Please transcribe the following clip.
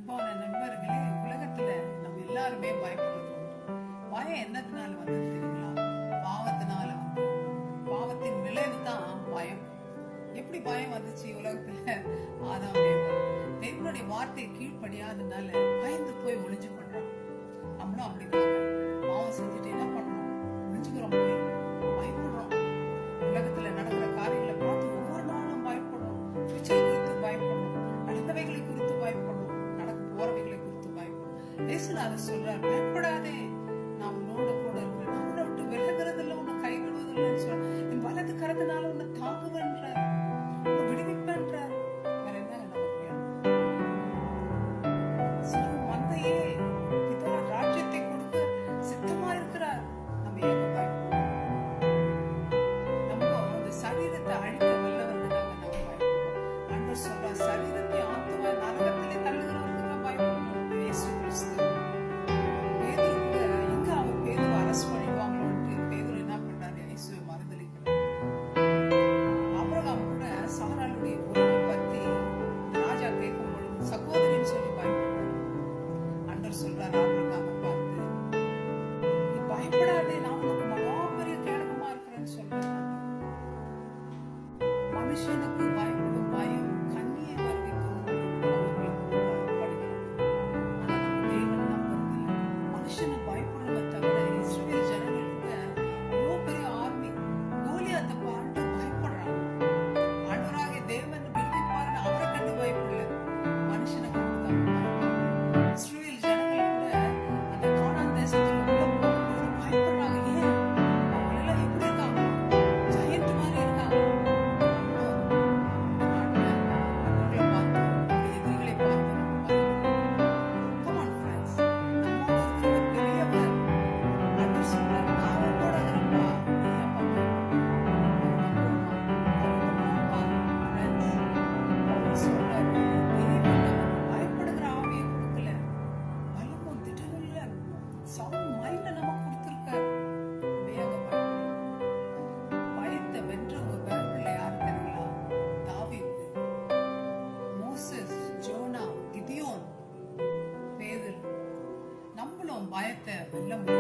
அன்பான நண்பர்களே, உலகத்துல நம்ம எல்லாருமே பயப்படுறோம். பயம் என்னத்தினால வந்தது தெரியுங்களா? பாவத்தினால வந்து, பாவத்தின் விளைவு தான் பயம். எப்படி பயம் வந்துச்சு உலகத்துல? ஆதாம் ஏவாள் தேவனுடைய வார்த்தையை கீழ்ப்படியாதனால பயந்து போய் ஒளிஞ்சு கொள்றான். நம்மளும் அப்படிதான் பாவம் செஞ்சுட்டு என்ன பண்றோம்? ஒளிஞ்சுக்கிறோம், போய் பயப்படுறோம். உலகத்துல நடக்கிற காரியங்களை பார்த்து ஒவ்வொரு நாளும் பயப்படுறோம். ஃபியூச்சர் குறித்து பயப்படுறோம், நடந்தவைகளை குறித்து பயப்படுறோம், நடக்க போறவைகளை குறித்து பயப்படுறோம். இயேசுநாதர் சொல்றார், பயப்படாதே, நான் உன்னோட கூட இருக்கிறேன், நான் உன்னை விட்டு விலகிறது இல்லை, உன்னை கைவிடுவதில்லைன்னு சொல்ற, என் வலது கரத்தினால உன்னை தாங்குவேன்றார், உன்னை விடுவிப்பேன்றார். வேற என்ன நமக்கு வேணும்? சிறு மந்தையே பிதா ராஜ்யத்தை கொடுக்க சித்தமா இருக்கிறார். நம்ம ஏங்க பயப்படுறோம்? நம்ம அந்த சரீரத்தை அழிக்க வல்லவர்களாக நம்ம பயப்படுறோம். ஆண்டவர் சொல்றார், சரீரத்தை ஆத்துமா நரகத்திலே தள்ளுகிறவர்களுக்கு தான் பயப்படணும். இயேசு கிறிஸ்து பேதுரு கூட எங்க அவன் பேதுரு அரெஸ்ட் பண்ணிடுவாங்களோன்ட்டு பேதுரு என்ன பண்றாரு? இயேசுவை மறுதலிக்கிறார். ஆபிரகாம் கூட சாராளுடைய உறவை பத்தி ராஜா கேட்கும் பொழுது சகோதரின்னு சொல்லி பயப்படுறார். ஆண்டவர் சொல்றார் ஆபிரகாமை பார்த்து, நீ பயப்படாதே, நான் உனக்கு மகா பெரிய கேடகமா இருக்கிறேன்னு சொல்றேன். மனுஷனுக்கு பயப்படும் பயம் கண்ணியை வருவிக்கும். தேவன் நம்புறதில்லை. மனுஷனை பயப்படுறத தவிர இஸ்ரவேல் ஜனங்களுக்கு அவ்வளோ பெரிய ஆர்மி கோலியாத்தை பார்த்து பயப்படுறான். ஆண்டவராகிய தேவன் விடுவிப்பார்னு அவரை கண்டு பயப்படல, மனுஷனை கண்டு தான் பயப்படுறான். இஸ்ரவேல் ஜனங்கள் கூட அந்த கானான் தேசத்துல உள்ள போகும்போது பயப்படுறாங்க. ஏன்? அவங்க எல்லாம் எப்படி இருக்காங்க? ஜெயண்ட் மாதிரி இருக்காங்க. பயத்தை வென்றவங்க பேர்ல யாரு தெரியுங்களா? தாவீது, மோசஸ், ஜோனா, கிதியோன், பேதுரு. நம்மளும் பயத்தை வெல்ல முடியும்.